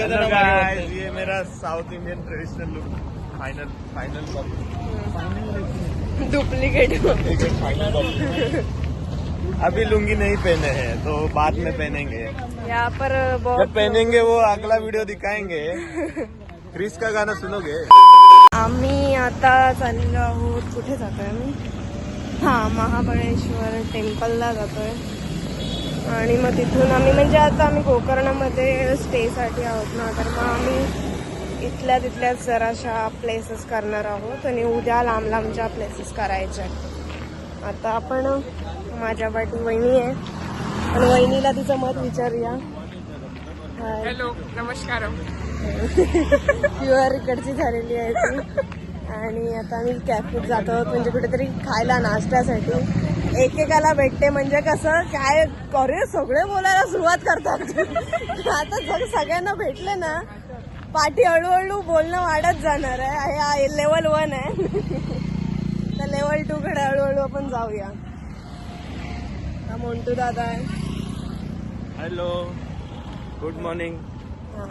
Hello guys, ये मेरा south Indian traditional look final duplicate final अभी लुंगी नहीं पहने हैं तो बाद में पहनेंगे। यहाँ पर बहुत जब पहनेंगे वो अगला वीडियो दिखाएंगे। क्रिस का गाना सुनोगे? आम्ही आता चाललेलो आहोत. कुठे जातोय आम्ही? हा, महाबळेश्वर टेम्पलला जातोय. आणि मग तिथून आम्ही म्हणजे आता आम्ही गोकर्णामध्ये स्टेसाठी आहोत ना, तर मग आम्ही इथल्या तिथल्याच जराशा प्लेसेस करणार आहोत आणि उद्या लांब लांबच्या प्लेसेस करायच्या. आता आपण माझ्या पाठी वहिनी आहे आणि वहिनीला तिचं मत विचारूया. हॅलो, नमस्कार. प्युअर इकडची झालेली आहे ती. आणि आता आम्ही कॅफेत जातो आहोत, म्हणजे कुठेतरी खायला नाश्त्यासाठी. एकेकाला भेटते म्हणजे कसं काय करे सगळे बोलायला सुरुवात करतात. आता जर सगळ्यांना भेटले ना, पाठी हळूहळू बोलणं वाढत जाणार आहे. हा लेवल 1 आहे. तर लेवल 2 कडे हळूहळू आपण जाऊया. हा मोंटू दादा आहे. Hello, good morning. हा,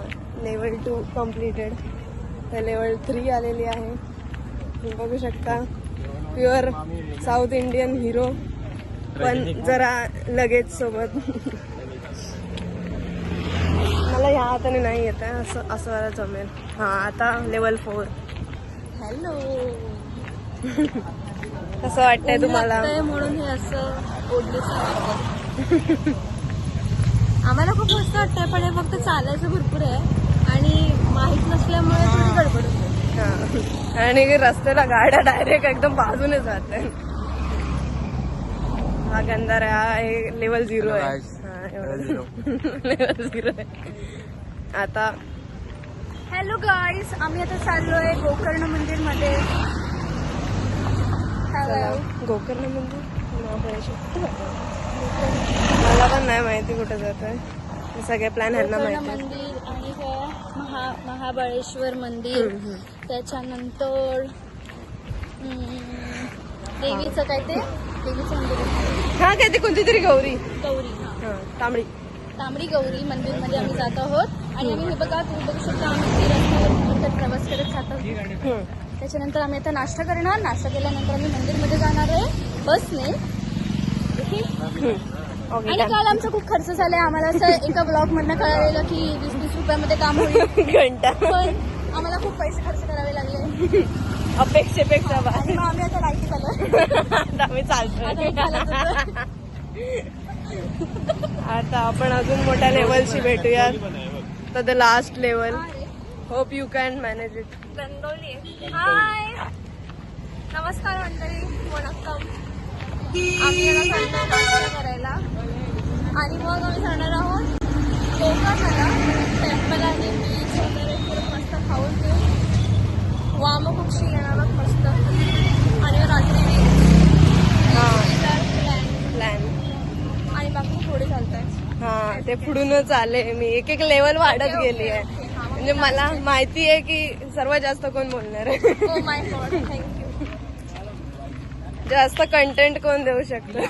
लेवल 2 कम्प्लिटेड. तर लेवल 3 आलेली आहे. तुम्ही बघू शकता, प्युअर साऊथ इंडियन हिरो, पण जरा लगेच सोबत. मला ह्या हाताने नाही येत आहे, असं जमेल. हा, आता लेवल 4. हॅलो. कसं वाटतंय तुम्हाला? म्हणून हे असं आम्हाला खूप मस्त वाटतंय, पण हे फक्त चालायचं भरपूर आहे आणि माहित नसल्यामुळे थोडी गडबड होते. हा, आणि रस्त्याला गाड्या डायरेक्ट एकदम बाजूने जात आहे. हा गंधार आहे, लेवल 0 आहे. लेवल 0 आहे. आता हॅलो गाईज, आम्ही आता चाललोय गोकर्ण मंदिर मध्ये. गोकर्ण मंदिर मला पण नाही माहिती कुठे जात आहे. सगळे प्लॅन ह्यांना गोकर्ण माहिती. मंदिर आणि महाबळेश्वर मंदिर, त्याच्यानंतर देवीचं काय ते देवीचं मंदिर आहे. हा, काय ते कोणती तरी गौरी गौरी, तांबडी गौरी मंदिर मध्ये आम्ही जात आहोत. आणि आम्ही हे बघा, तुम्ही बघू शकता, आम्ही रस्त्यावर प्रवास करत जात आहोत. त्याच्यानंतर आम्ही आता नाश्ता करणार. नाश्ता केल्यानंतर आम्ही मंदिरमध्ये जाणार आहे बसने. आणि काल आमचा खूप खर्च झालाय. आम्हाला असं एका ब्लॉग मधनं कळालेलं की 20-30 रुपयामध्ये काम होईल, घंटा. पण आम्हाला खूप पैसे खर्च करावे लागले. अपेक्षेपेक्षा आणि मग आम्ही आता लाईटी झालं. आम्ही चालतोय. आता आता आपण अजून मोठ्या लेवलशी भेटूयात. तर the last level. Hope you can manage it. Hi, नमस्कार मंडळी, वणक्कम. आम्ही याला चाललो नाश्ता करायला आणि मग आम्ही जाणार आहोत गोकर्णाला. टेम्पल आणि बीच वगैरे खूप मस्त खाऊन घेऊ. वामकुक्षी येणार मस्त. आणि रात्री प्लॅन. आणि बाकी थोडे चालतात. हा, ते पुढूनच आले. मी एक लेवल वाढत गेली आहे. म्हणजे मला माहिती आहे की सर्वात जास्त कोण बोलणार आहे. Oh my God, thank you. जास्त कंटेंट कोण देऊ शकतं.